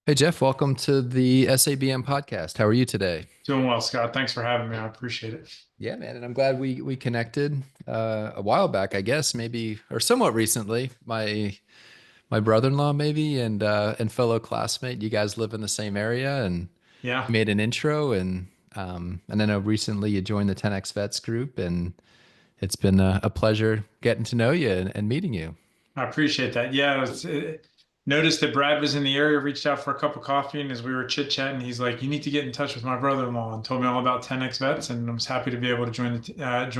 Hey Jeff, welcome to the SABM podcast. How are you today? Doing well, Scott. Thanks for having me. I appreciate it. Yeah, man, and I'm glad we connected a while back, I guess, maybe or somewhat recently. My brother-in-law maybe and fellow classmate. You guys live in the same area, and Yeah, he made an intro, and then recently you joined the 10X Vets group, and it's been a pleasure getting to know you and meeting you. I appreciate that. Yeah, noticed that Brad was in the area, reached out for a cup of coffee, and as we were chit-chatting, he's like, "You need to get in touch with my brother-in-law," and told me all about 10X Vets, and I was happy to be able to join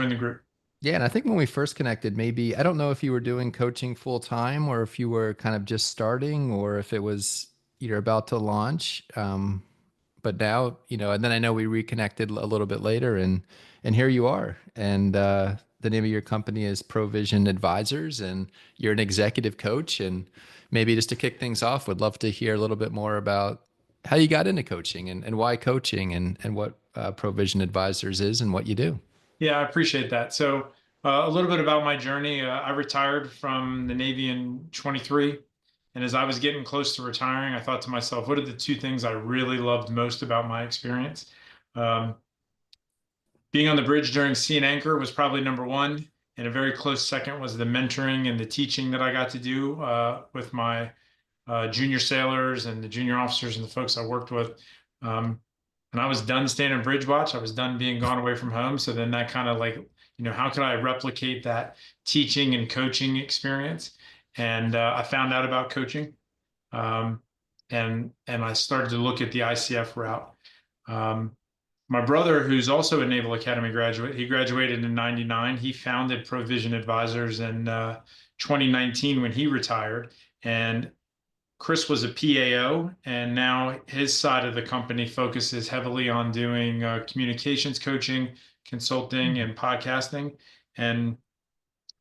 the group. Yeah, and I think when we first connected, maybe I don't know if you were doing coaching full time or if you were kind of just starting or if it was you're about to launch. But now, and then I know we reconnected a little bit later and here you are. And the name of your company is Provision Advisors and you're an executive coach. And maybe just to kick things off, would love to hear a little bit more about how you got into coaching and why coaching and what Provision Advisors is and what you do. Yeah, I appreciate that. So, a little bit about my journey. I retired from the Navy in 23. And as I was getting close to retiring, I thought to myself, what are the two things I really loved most about my experience? Um, Being on the bridge during sea and anchor was probably number one. And a very close second was the mentoring and the teaching that I got to do with my junior sailors and the junior officers and the folks I worked with. And I was done standing bridge watch. I was done being gone away from home. So then that kind of like, how could I replicate that teaching and coaching experience? And I found out about coaching, um, and I started to look at the ICF route. Um, my brother, who's also a Naval Academy graduate, he graduated in '99. He founded Provision Advisors in 2019 when he retired. And Chris was a PAO, and now his side of the company focuses heavily on doing communications coaching, consulting, and podcasting, and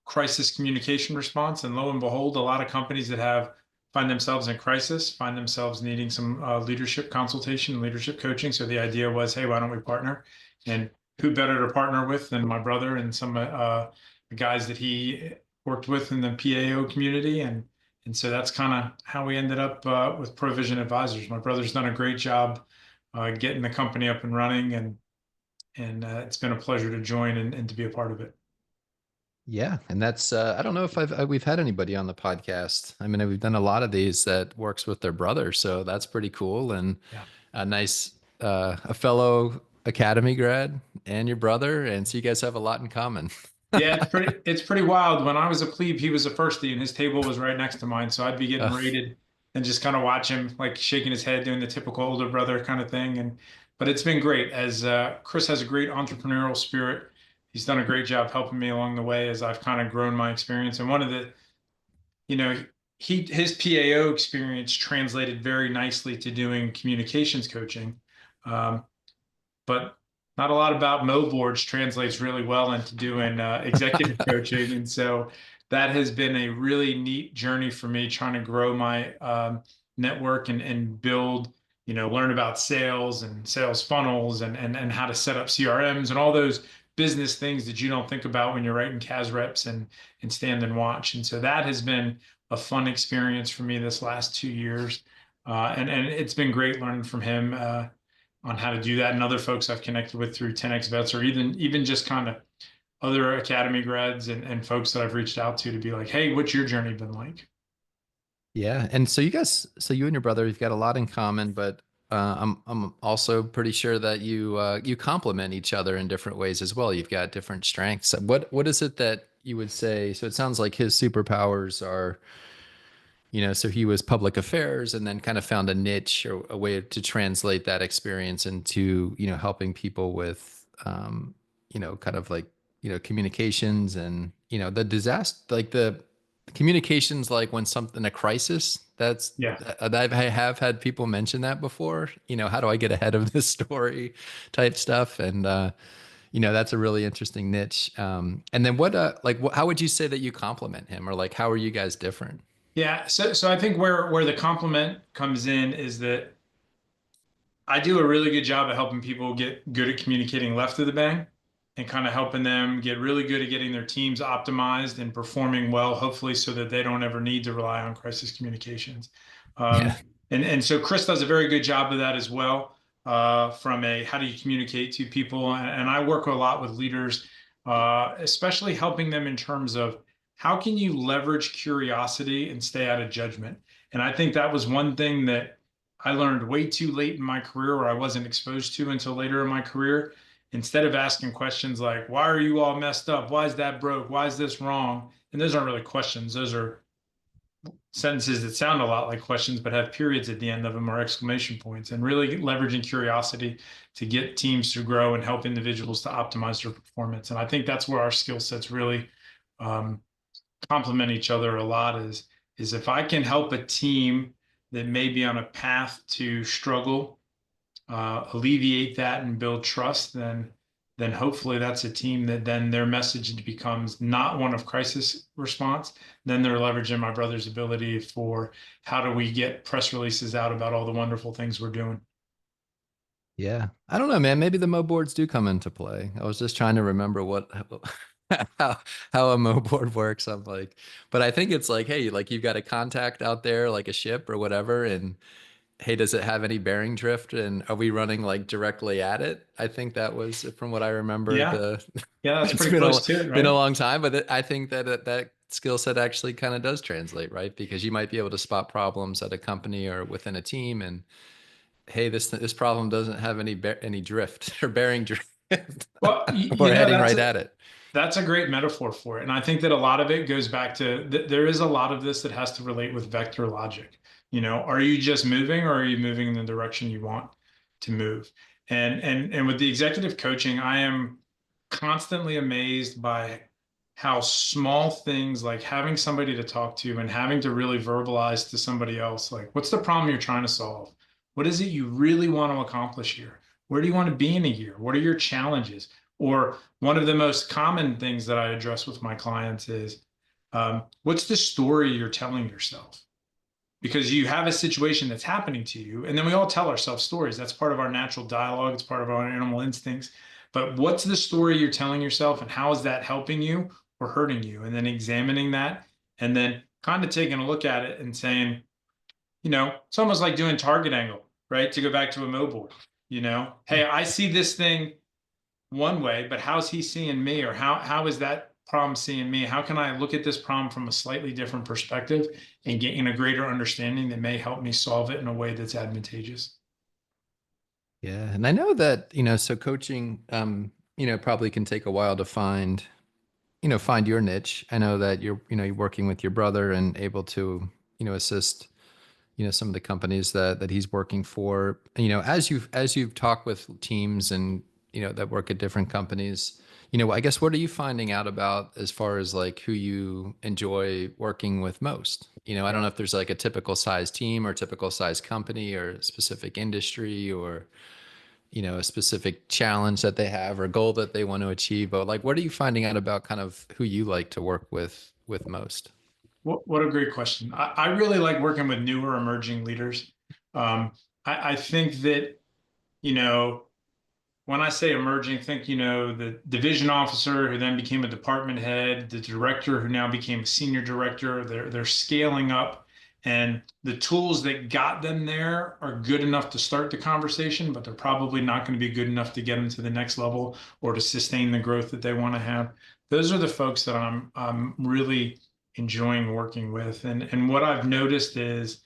crisis communication response. And lo and behold, a lot of companies that have find themselves in crisis find themselves needing some leadership consultation and leadership coaching. So the idea was, hey, why don't we partner? And who better to partner with than my brother and some the guys that he worked with in the PAO community, and so that's kind of how we ended up with Provision Advisors. My brother's done a great job getting the company up and running, and it's been a pleasure to join and to be a part of it. Yeah, and that's I don't know if we've had anybody on the podcast. I mean, we've done a lot of these that works with their brother, so that's pretty cool and Yeah. a nice a fellow academy grad and your brother, and so you guys have a lot in common. Yeah, it's pretty wild. When I was a plebe, he was a firstie, and his table was right next to mine. So I'd be getting Uh, rated and just kind of watch him, like shaking his head, doing the typical older brother kind of thing. But it's been great as Chris has a great entrepreneurial spirit. He's done a great job helping me along the way as I've kind of grown my experience. And one of the, you know, his PAO experience translated very nicely to doing communications coaching. Um, but not a lot about Mo boards translates really well into doing executive coaching. And so that has been a really neat journey for me trying to grow my network and build, learn about sales and sales funnels and how to set up CRMs and all those business things that you don't think about when you're writing CAS reps and stand and watch. And so that has been a fun experience for me this last 2 years. And it's been great learning from him. On how to do that, and other folks I've connected with through 10X Vets, or even just kind of other academy grads and folks that I've reached out to be like, hey, what's your journey been like? yeah, and so you and your brother, you've got a lot in common, but I'm also pretty sure that you complement each other in different ways as well. You've got different strengths. What is it that you would say? So it sounds like his superpowers are so he was public affairs and then kind of found a niche or a way to translate that experience into, helping people with, kind of like, communications and, the disaster, like the communications, like when something, a crisis Yeah. I have had people mention that before, how do I get ahead of this story type stuff. And, that's a really interesting niche. And then how would you say that you complement him or like, how are you guys different? Yeah. So I think where the compliment comes in is that I do a really good job of helping people get good at communicating left of the bang and kind of helping them get really good at getting their teams optimized and performing well, hopefully, so that they don't ever need to rely on crisis communications. Yeah. Um, And so Chris does a very good job of that as well. From a how do you communicate to people, and I work a lot with leaders, especially helping them in terms of how can you leverage curiosity and stay out of judgment. And I think that was one thing that I learned way too late in my career, or I wasn't exposed to until later in my career. Instead of asking questions like, why are you all messed up? Why is that broke? Why is this wrong? And those aren't really questions. Those are sentences that sound a lot like questions, but have periods at the end of them or exclamation points, and really leveraging curiosity to get teams to grow and help individuals to optimize their performance. And I think that's where our skill sets really um, complement each other a lot is if I can help a team that may be on a path to struggle, alleviate that and build trust, then hopefully that's a team that then their message becomes not one of crisis response. Then they're leveraging my brother's ability for how do we get press releases out about all the wonderful things we're doing. Yeah. I don't know, man. Maybe the Mo boards do come into play. I was just trying to remember what how how a Mo board works. I'm like, but I think it's like, hey, like you've got a contact out there, like a ship or whatever, and hey, does it have any bearing drift? And are we running like directly at it? I think that was from what I remember. Yeah, The yeah, that's it's pretty close to it, been a right? long time, but I think that that skill set actually kind of does translate, right? Because you might be able to spot problems at a company or within a team, and hey, this problem doesn't have any drift or bearing drift. Well, We're heading that's right at it. that's a great metaphor for it. And I think that a lot of it goes back to there is a lot of this that has to relate with vector logic. Are you just moving or are you moving in the direction you want to move? And with the executive coaching, I am constantly amazed by how small things like having somebody to talk to and having to really verbalize to somebody else, like, what's the problem you're trying to solve? What is it you really want to accomplish here? Where do you want to be in a year? What are your challenges? Or one of the most common things that I address with my clients is what's the story you're telling yourself? Because you have a situation that's happening to you, and then we all tell ourselves stories. That's part of our natural dialogue, it's part of our animal instincts. But what's the story you're telling yourself, and how is that helping you or hurting you? And then examining that, and then kind of taking a look at it and saying, it's almost like doing target angle, right? To go back to a mobile, hey, I see this thing one way, but how's he seeing me? Or how is that problem seeing me? How can I look at this problem from a slightly different perspective and gain a greater understanding that may help me solve it in a way that's advantageous? Yeah, and I know that, so coaching, probably can take a while to find, find your niche. I know that you're working with your brother and able to, assist, some of the companies that he's working for. As you've talked with teams and, that work at different companies, I guess what are you finding out about as far as like who you enjoy working with most? I don't Yeah. know if there's like a typical size team or typical size company or a specific industry or a specific challenge that they have or goal that they want to achieve. But like, what are you finding out about kind of who you like to work with most? What a great question. I really like working with newer emerging leaders. I think that, you know, when I say emerging, think, the division officer who then became a department head, the director who now became a senior director. They're scaling up, and the tools that got them there are good enough to start the conversation, but they're probably not going to be good enough to get them to the next level or to sustain the growth that they want to have. Those are the folks that I'm really enjoying working with, and what I've noticed is.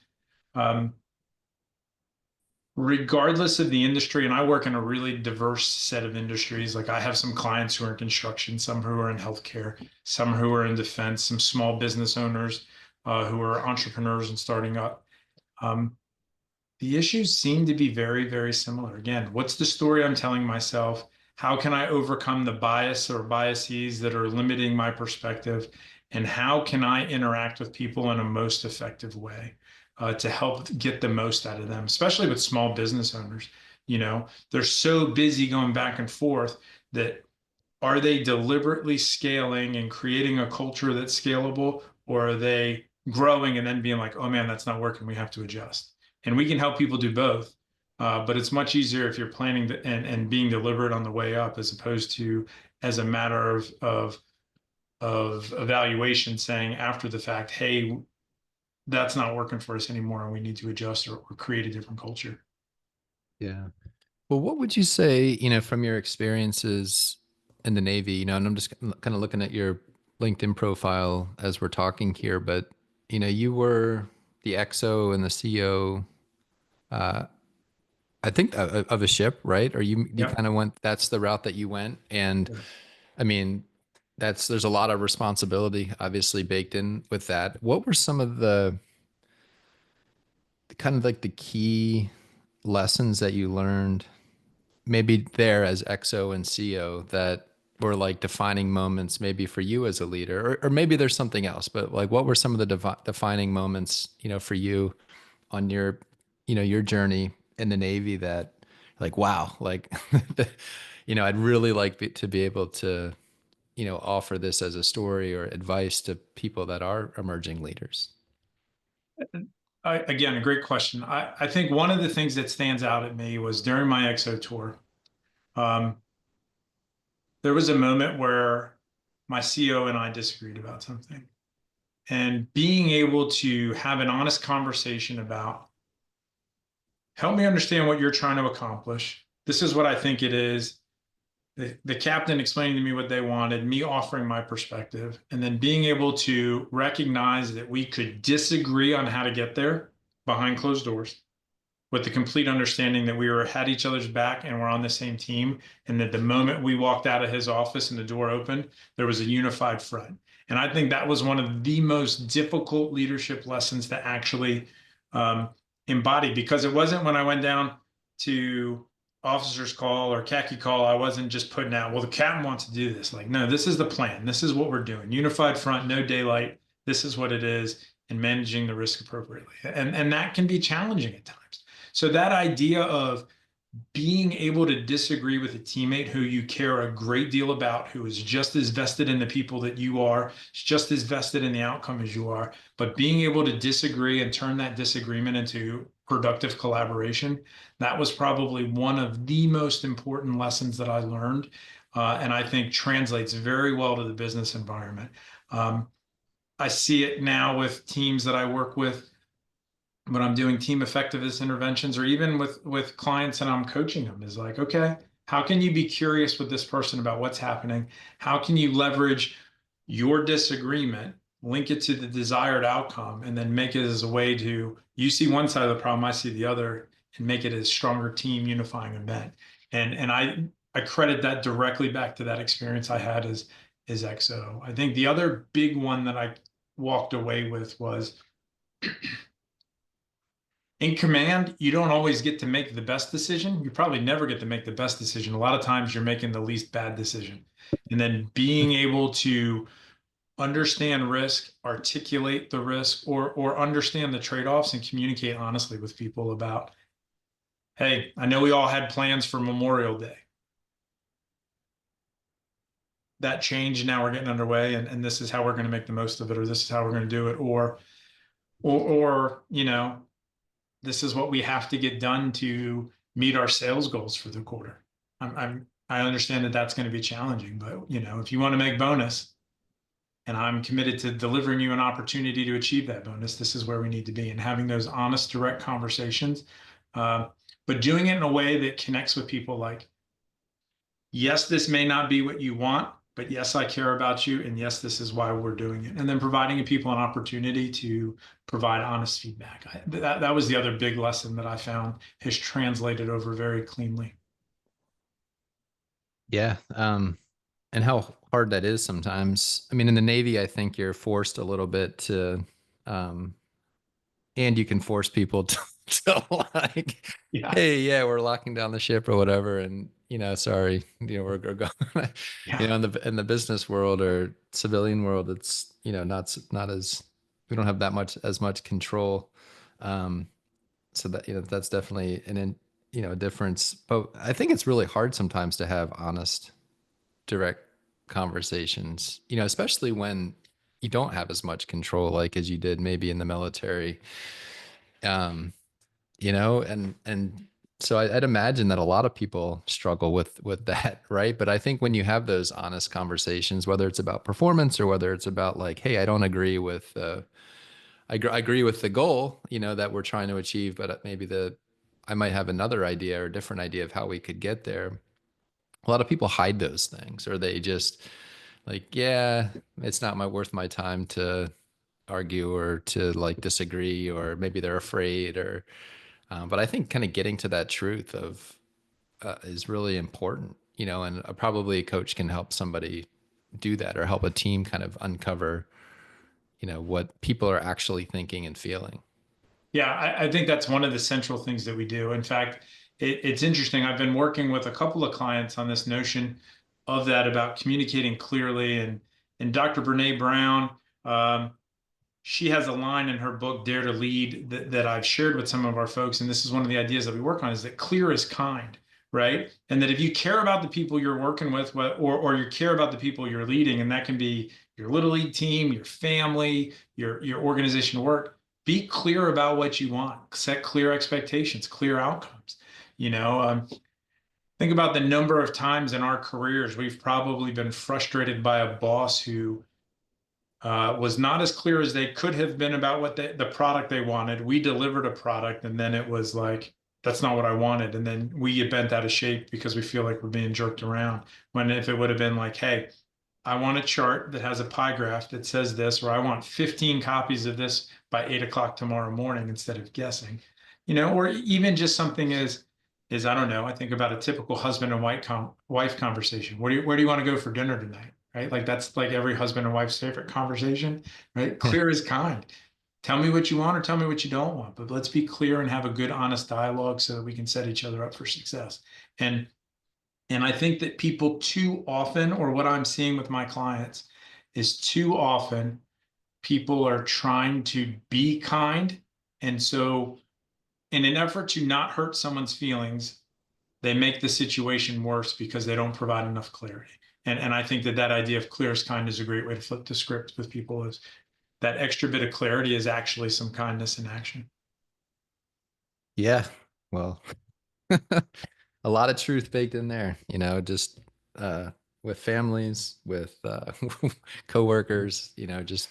Um, Regardless of the industry, and I work in a really diverse set of industries. Like I have some clients who are in construction, some who are in healthcare, some who are in defense, some small business owners who are entrepreneurs and starting up. Um, the issues seem to be very, very similar. Again, what's the story I'm telling myself? How can I overcome the bias or biases that are limiting my perspective? And how can I interact with people in a most effective way to help get the most out of them, especially with small business owners? They're so busy going back and forth that are they deliberately scaling and creating a culture that's scalable, or are they growing and then being like, oh man, that's not working, we have to adjust? And we can help people do both. But it's much easier if you're planning and being deliberate on the way up, as opposed to as a matter of evaluation saying after the fact, hey, that's not working for us anymore, and we need to adjust or create a different culture. Yeah. Well, what would you say, from your experiences in the Navy, and I'm just kind of looking at your LinkedIn profile as we're talking here, but, you were the XO and the CO, uh, I think of a ship, right? Or you Yep. kind of went, that's the route that you went. And I mean, there's a lot of responsibility obviously baked in with that. What were some of the kind of like the key lessons that you learned maybe there as XO and CO that were like defining moments maybe for you as a leader, or maybe there's something else, but like what were some of the defining moments, for you on your, your journey in the Navy that like, wow, like, I'd really like to be able to, offer this as a story or advice to people that are emerging leaders. Again, a great question. I think one of the things that stands out at me was during my EXO tour, um, there was a moment where my CO and I disagreed about something. And being able to have an honest conversation about, help me understand what you're trying to accomplish. This is what I think it is. The captain explaining to me what they wanted, me offering my perspective, and then being able to recognize that we could disagree on how to get there behind closed doors with the complete understanding that we were had each other's back and we're on the same team, and that the moment we walked out of his office and the door opened, there was a unified front. And I think that was one of the most difficult leadership lessons to actually um, embody, because it wasn't when I went down to officer's call or khaki call, I wasn't just putting out, well, the captain wants to do this. Like, no, this is the plan. This is what we're doing. Unified front, no daylight. This is what it is, and managing the risk appropriately. And that can be challenging at times. So that idea of being able to disagree with a teammate who you care a great deal about, who is just as vested in the people that you are, just as vested in the outcome as you are, but being able to disagree and turn that disagreement into productive collaboration, that was probably one of the most important lessons that I learned, and I think translates very well to the business environment. Um, I see it now with teams that I work with when I'm doing team effectiveness interventions, or even with clients and I'm coaching them, is like, okay, how can you be curious with this person about what's happening? How can you leverage your disagreement, link it to the desired outcome, and then make it as a way to, you see one side of the problem, I see the other, and make it a stronger team unifying event. And I credit that directly back to that experience I had as XO. I think the other big one that I walked away with was, in command, you don't always get to make the best decision. You probably never get to make the best decision. A lot of times you're making the least bad decision. And then being able to understand risk, articulate the risk, or understand the trade-offs and communicate honestly with people about, hey, I know we all had plans for Memorial Day. That changed, now we're getting underway, and this is how we're going to make the most of it, or this is how we're going to do it, or this is what we have to get done to meet our sales goals for the quarter. I understand that that's going to be challenging, but if you want to make bonus, and I'm committed to delivering you an opportunity to achieve that bonus, this is where we need to be. And having those honest, direct conversations, but doing it in a way that connects with people. Like, yes, this may not be what you want, but yes, I care about you, and yes, this is why we're doing it. And then providing people an opportunity to provide honest feedback. That was the other big lesson that I found has translated over very cleanly. Yeah. And how hard that is sometimes. I mean, in the Navy, I think you're forced a little bit to, um, and you can force people to, to like, Yeah, hey, yeah, we're locking down the ship or whatever, and sorry, we're going, yeah, in the business world or civilian world, it's not as we don't have that much as much control, um, so that that's definitely a difference. But I think it's really hard sometimes to have honest, direct conversations, especially when you don't have as much control, like as you did maybe in the military. Um, and so I'd imagine that a lot of people struggle with that, right? But I think when you have those honest conversations, whether it's about performance or whether it's about like, hey, I don't agree with I agree with the goal, that we're trying to achieve, but maybe I might have another idea or a different idea of how we could get there. A lot of people hide those things, or they just like, yeah, it's not worth my time to argue or to like disagree, or maybe they're afraid, or but I think kind of getting to that truth of is really important, and probably a coach can help somebody do that, or help a team kind of uncover, what people are actually thinking and feeling. Yeah, I think that's one of the central things that we do. In fact, it's interesting. I've been working with a couple of clients on this notion of that about communicating clearly. And Dr. Brene Brown, um, she has a line in her book, Dare to Lead, that I've shared with some of our folks. And this is one of the ideas that we work on, is that clear is kind, right? And that if you care about the people you're working with, or you care about the people you're leading, and that can be your little league team, your family, your organization work, be clear about what you want, set clear expectations, clear outcomes. You know, think about the number of times in our careers we've probably been frustrated by a boss who was not as clear as they could have been about what the product they wanted. We delivered a product, and then it was like, that's not what I wanted. And then we get bent out of shape because we feel like we're being jerked around. When if it would have been like, hey, I want a chart that has a pie graph that says this, or I want 15 copies of this by 8 o'clock tomorrow morning instead of guessing, or even just something is I don't know. I think about a typical husband and wife conversation. Where do you want to go for dinner tonight? Right? Like that's like every husband and wife's favorite conversation, right? Clear as kind. Tell me what you want or tell me what you don't want, but let's be clear and have a good, honest dialogue so that we can set each other up for success. And and I think that people too often, or what I'm seeing with my clients, is too often people are trying to be kind. And so, in an effort to not hurt someone's feelings, they make the situation worse because they don't provide enough clarity. And I think that that idea of clear as kind is a great way to flip the script with people, is that extra bit of clarity is actually some kindness in action. Yeah. Well, a lot of truth baked in there, just uh, with families, with coworkers, just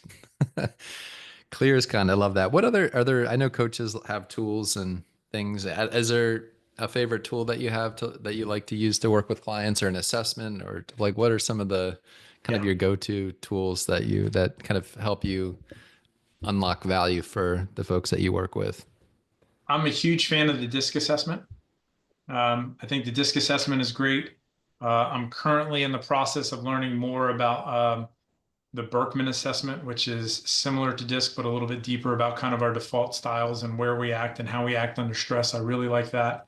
clear as kind. I love that. What other, I know coaches have tools and things. Is there a favorite tool that you have that you like to use to work with clients, or an assessment, or like what are some of the kind of Yeah. your go-to tools that kind of help you unlock value for the folks that you work with? I'm a huge fan of the DISC assessment. I think the DISC assessment is great. I'm currently in the process of learning more about the Berkman assessment, which is similar to DISC, but a little bit deeper about kind of our default styles and where we act and how we act under stress. I really like that.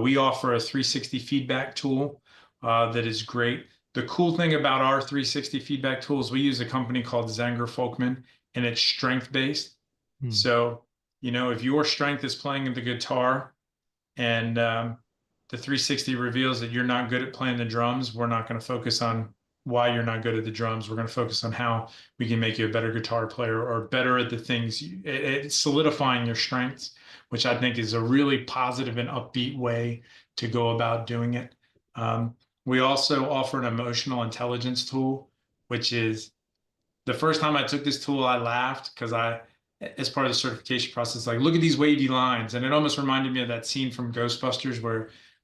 We offer a 360 feedback tool that is great. The cool thing about our 360 feedback tool is we use a company called Zenger Folkman, and it's strength based. Hmm. So, if your strength is playing the guitar, and the 360 reveals that you're not good at playing the drums, we're not going to focus on why you're not good at the drums. We're going to focus on how we can make you a better guitar player or better at the things. It's solidifying your strengths, which I think is a really positive and upbeat way to go about doing it. We also offer an emotional intelligence tool, which is, the first time I took this tool, I laughed because as part of the certification process, like, look at these wavy lines. And it almost reminded me of that scene from Ghostbusters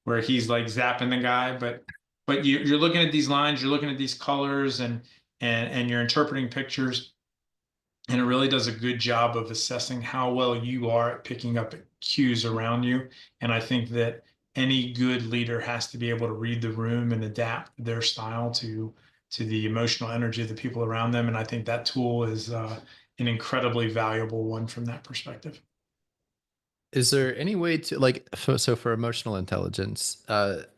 where he's like zapping the guy. But you're looking at these lines, you're looking at these colors, and you're interpreting pictures. And it really does a good job of assessing how well you are at picking up cues around you. And I think that any good leader has to be able to read the room and adapt their style to the emotional energy of the people around them. And I think that tool is an incredibly valuable one from that perspective. Is there any way to like so for emotional intelligence,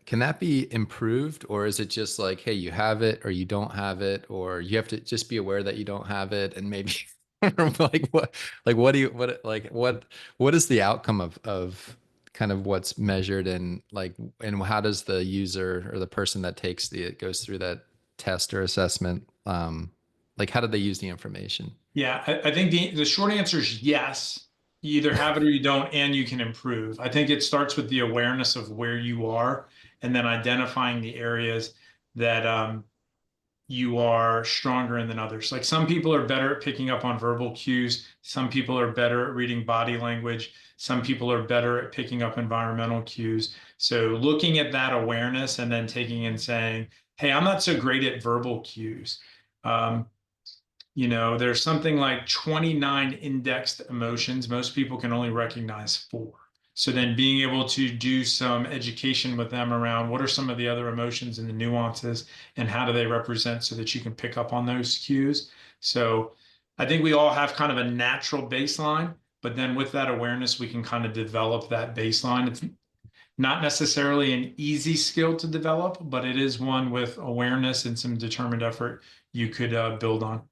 can that be improved, or is it just like, hey, you have it or you don't have it, or you have to just be aware that you don't have it, and maybe what do you what is the outcome of kind of what's measured, and like, and how does the user or the person that goes through that test or assessment, like how do they use the information? Yeah, I think the short answer is yes. You either have it or you don't, and you can improve. I think it starts with the awareness of where you are, and then identifying the areas that you are stronger in than others. Like some people are better at picking up on verbal cues. Some people are better at reading body language. Some people are better at picking up environmental cues. So looking at that awareness and then taking and saying, hey, I'm not so great at verbal cues. Um, there's something like 29 indexed emotions. Most people can only recognize 4. So then being able to do some education with them around what are some of the other emotions and the nuances and how do they represent so that you can pick up on those cues. So I think we all have kind of a natural baseline, but then with that awareness, we can kind of develop that baseline. It's not necessarily an easy skill to develop, but it is one with awareness and some determined effort you could build on.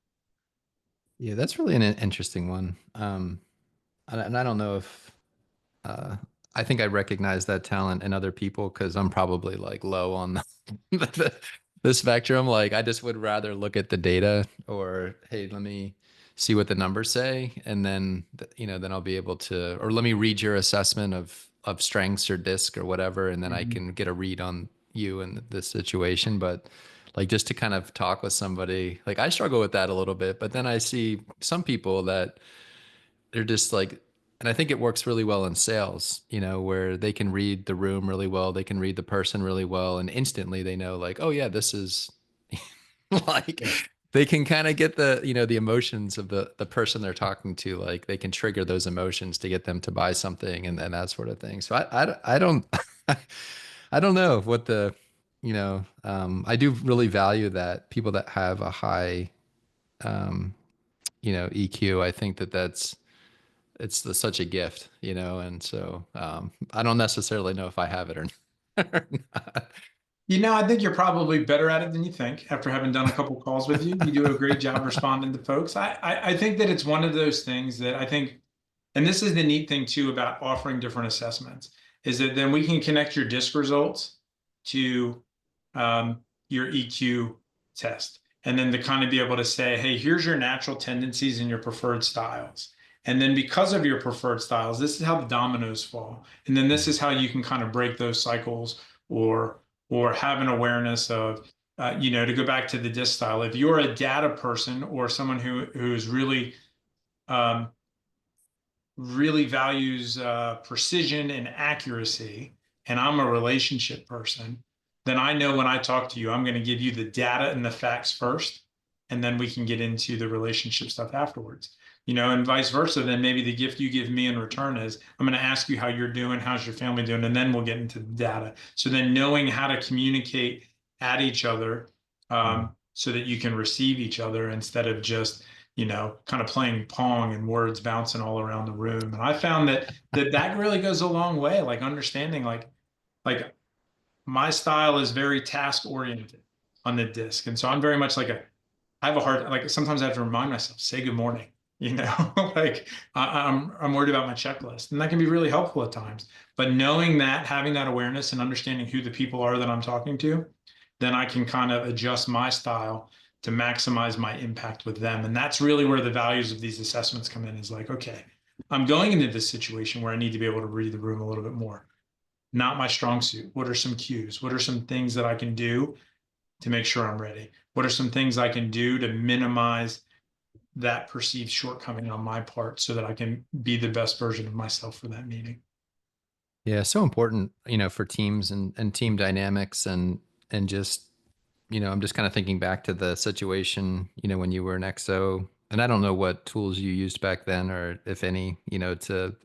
Yeah, that's really an interesting one. And I don't know if uh, I think I recognize that talent in other people because I'm probably like low on the spectrum. Like I just would rather look at the data or, hey, let me see what the numbers say, and then then I'll be able to, or let me read your assessment of strengths or disc or whatever, and then I Mhm. can get a read on you and this situation. But like just to kind of talk with somebody, like I struggle with that a little bit, but then I see some people that they're just like, and I think it works really well in sales, where they can read the room really well, they can read the person really well, and instantly they know like, oh yeah, this is like Yeah. they can kind of get the emotions of the person they're talking to, like they can trigger those emotions to get them to buy something and that sort of thing. So I don't I don't know what I do really value that people that have a high EQ. I think that's such a gift, and so I don't necessarily know if I have it or or not. I think you're probably better at it than you think after having done a couple calls with you. You do a great job responding to folks. I think that it's one of those things that I think, and this is the neat thing too about offering different assessments, is that then we can connect your DISC results to your EQ test. And then to kind of be able to say, hey, here's your natural tendencies and your preferred styles. And then because of your preferred styles, this is how the dominoes fall. And then this is how you can kind of break those cycles or have an awareness of, to go back to the DISC style. If you're a data person or someone who's um, really values precision and accuracy, and I'm a relationship person, then I know when I talk to you, I'm going to give you the data and the facts first, and then we can get into the relationship stuff afterwards. And vice versa, then maybe the gift you give me in return is I'm going to ask you how you're doing, how's your family doing, and then we'll get into the data. So then knowing how to communicate at each other so that you can receive each other instead of just kind of playing pong and words bouncing all around the room. And I found that really goes a long way, like understanding like my style is very task oriented on the disc. And so I'm very much I have a hard, like sometimes I have to remind myself, say good morning, like I'm worried about my checklist and that can be really helpful at times. But knowing that, having that awareness and understanding who the people are that I'm talking to, then I can kind of adjust my style to maximize my impact with them. And that's really where the values of these assessments come in is like, okay, I'm going into this situation where I need to be able to read the room a little bit more. Not my strong suit. What are some cues? What are some things that I can do to make sure I'm ready? What are some things I can do to minimize that perceived shortcoming on my part so that I can be the best version of myself for that meeting? Yeah, so important, for teams and team dynamics and just, I'm just kind of thinking back to the situation, when you were an XO, and I don't know what tools you used back then or if any, to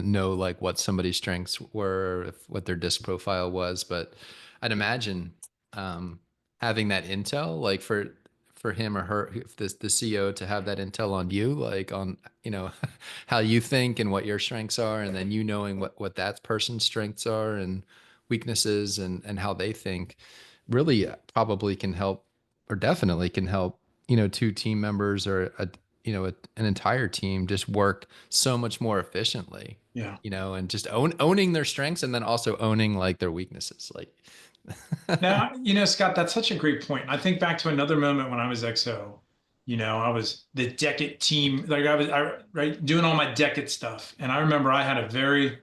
know like what somebody's strengths were, if, what their disc profile was, but I'd imagine um, having that intel, like for him or her, if the CEO to have that intel on you, like on, how you think and what your strengths are, and then knowing what that person's strengths are and weaknesses and how they think really probably can help, or definitely can help, two team members or an entire team just work so much more efficiently, Yeah. and just owning their strengths and then also owning like their weaknesses. Like, Now, Scott, that's such a great point. I think back to another moment when I was XO. I was the Decade team, like right doing all my Decade stuff. And I remember I had a very,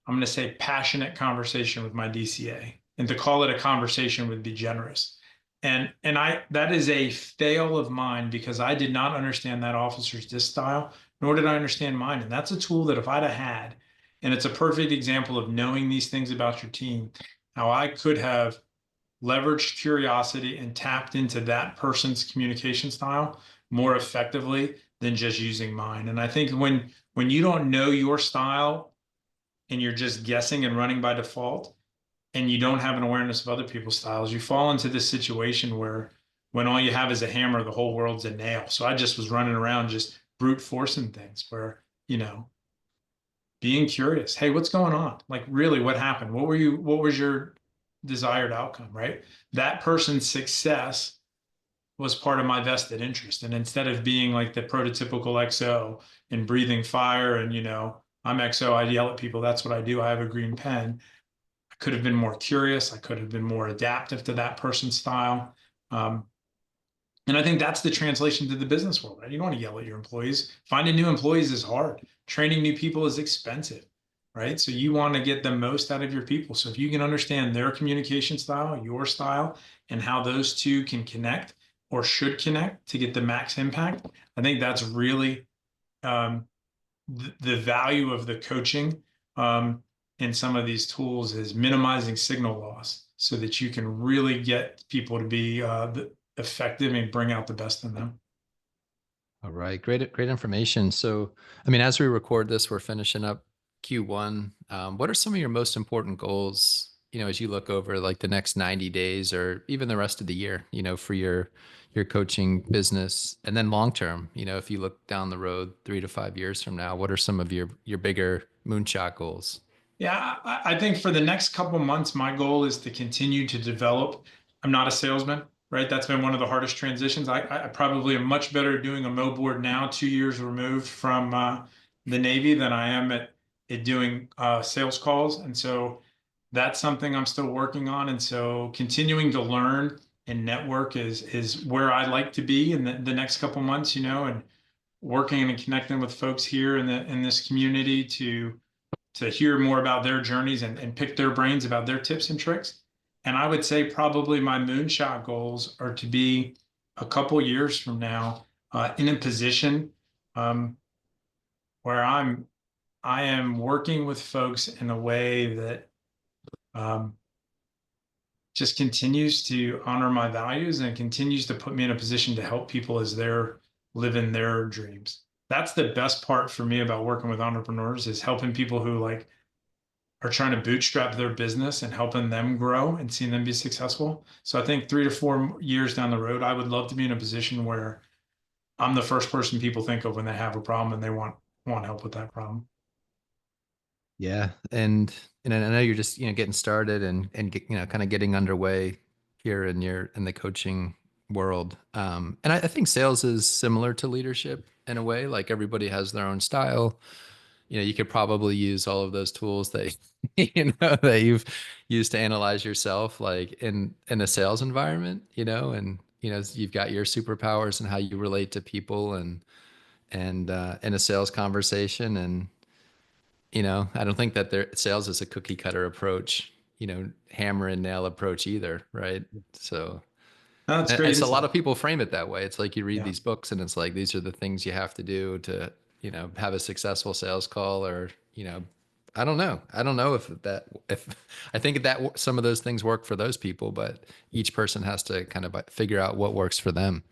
I'm going to say, passionate conversation with my DCA. And to call it a conversation would be generous. And I that is a fail of mine because I did not understand that officer's disc style, nor did I understand mine. And that's a tool that if I'd have had, and it's a perfect example of knowing these things about your team, how I could have leveraged curiosity and tapped into that person's communication style more effectively than just using mine. And I think when you don't know your style and you're just guessing and running by default, and you don't have an awareness of other people's styles, you fall into this situation where when all you have is a hammer, the whole world's a nail. So I just was running around just brute forcing things where, being curious. Hey, what's going on? Like, really, what happened? What was your desired outcome, right? That person's success was part of my vested interest. And instead of being like the prototypical XO and breathing fire and, I'm XO, I yell at people, that's what I do. I have a green pen. I could have been more curious. I could have been more adaptive to that person's style. Um, and I think that's the translation to the business world, right? You don't want to yell at your employees. Finding new employees is hard. Training new people is expensive, right? So you want to get the most out of your people. So if you can understand their communication style, your style, and how those two can connect or should connect to get the max impact, I think that's really the value of the coaching in some of these tools is minimizing signal loss so that you can really get people to be effective and bring out the best in them. All right, great information. So, I mean, as we record this, we're finishing up Q1. What are some of your most important goals, as you look over like the next 90 days or even the rest of the year, for your coaching business? And then long term, if you look down the road 3 to 5 years from now, what are some of your bigger moonshot goals? Yeah, I think for the next couple months, my goal is to continue to develop. I'm not a salesman, right? That's been one of the hardest transitions. I probably am much better at doing a Mo board now, 2 years removed from the Navy, than I am at doing sales calls. And so that's something I'm still working on. And so continuing to learn and network is where I like to be in the next couple months, and working and connecting with folks here in this community to hear more about their journeys and pick their brains about their tips and tricks. And I would say probably my moonshot goals are to be a couple years from now in a position um, where I am working with folks in a way that um, just continues to honor my values and continues to put me in a position to help people as they're living their dreams. That's the best part for me about working with entrepreneurs is helping people who are trying to bootstrap their business and helping them grow and seeing them be successful. So I think 3 to 4 years down the road, I would love to be in a position where I'm the first person people think of when they have a problem and they want help with that problem. Yeah, and I know you're just getting started and kind of getting underway here in the coaching world. And I think sales is similar to leadership in a way. Like everybody has their own style. You could probably use all of those tools that that you've used to analyze yourself, like in a sales environment. And you've got your superpowers and how you relate to people and in a sales conversation and I don't think that their sales is a cookie cutter approach, hammer and nail approach either, right? So No, that's and great it's a lot insight. of people frame it that way. It's like you read Yeah. these books and it's like these are the things you have to do to, have a successful sales call or, I don't know. I don't know if I think that some of those things work for those people, but each person has to kind of figure out what works for them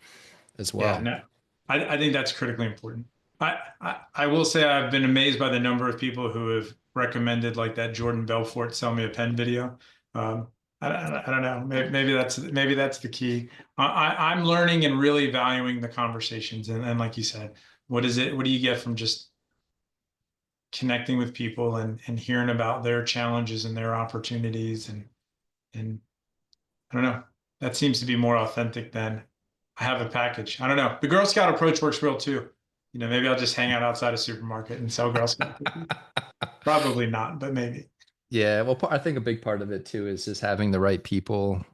as Yeah, well. no, I think that's critically important. I will say I've been amazed by the number of people who have recommended like that Jordan Belfort sell me a pen video. I don't know. Maybe that's the key. I'm learning and really valuing the conversations. And like you said, what is it? What do you get from just connecting with people and hearing about their challenges and their opportunities and I don't know. That seems to be more authentic than I have a package. I don't know. The Girl Scout approach works real too. Maybe I'll just hang out outside a supermarket and sell Girl Scout cookies. Probably not, but maybe. Yeah, well, I think a big part of it too is just having the right people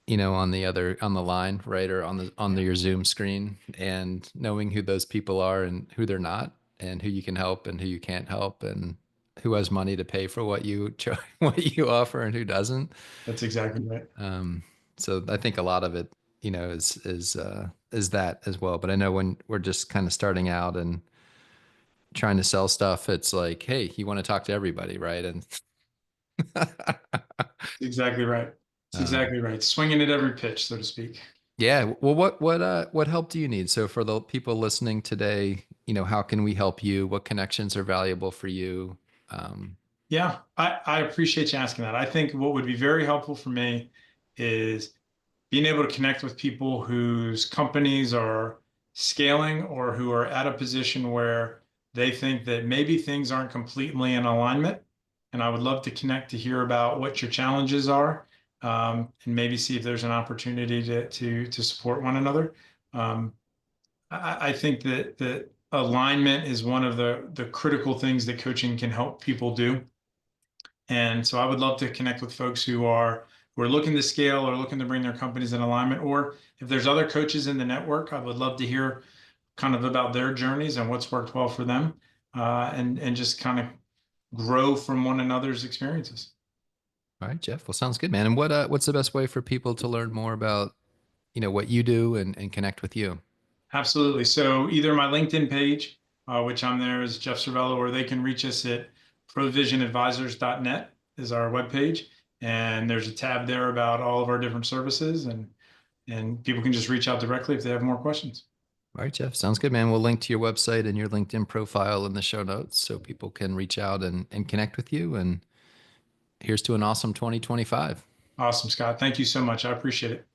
on the line, right, or on your Zoom screen, and knowing who those people are and who they're not, and who you can help and who you can't help, and who has money to pay for what you what you offer and who doesn't. That's exactly right. Um, So I think a lot of it, is that as well. But I know when we're just kind of starting out and trying to sell stuff, it's like, hey, you want to talk to everybody, right? And Exactly right. It's um, exactly right. Swinging at every pitch, so to speak. yeah. Well, what help do you need? So for the people listening today, how can we help you? What connections are valuable for you? Um, Yeah, I appreciate you asking that. I think what would be very helpful for me is being able to connect with people whose companies are scaling or who are at a position where they think that maybe things aren't completely in alignment. And I would love to connect to hear about what your challenges are, and maybe see if there's an opportunity to support one another. Um, I think that alignment is one of the critical things that coaching can help people do. And so I would love to connect with folks who are looking to scale or looking to bring their companies in alignment. Or if there's other coaches in the network, I would love to hear kind of about their journeys and what's worked well for them, and just kind of grow from one another's experiences. all right, Jeff. Well, sounds good, man. And what's the best way for people to learn more about, what you do and connect with you? Absolutely. So either my LinkedIn page, which I'm there as Jeff Servello, or they can reach us at provisionadvisors.net is our webpage. And there's a tab there about all of our different services, and people can just reach out directly if they have more questions. All right, Jeff. Sounds good, man. We'll link to your website and your LinkedIn profile in the show notes so people can reach out and connect with you. And here's to an awesome 2025. Awesome, Scott. Thank you so much. I appreciate it.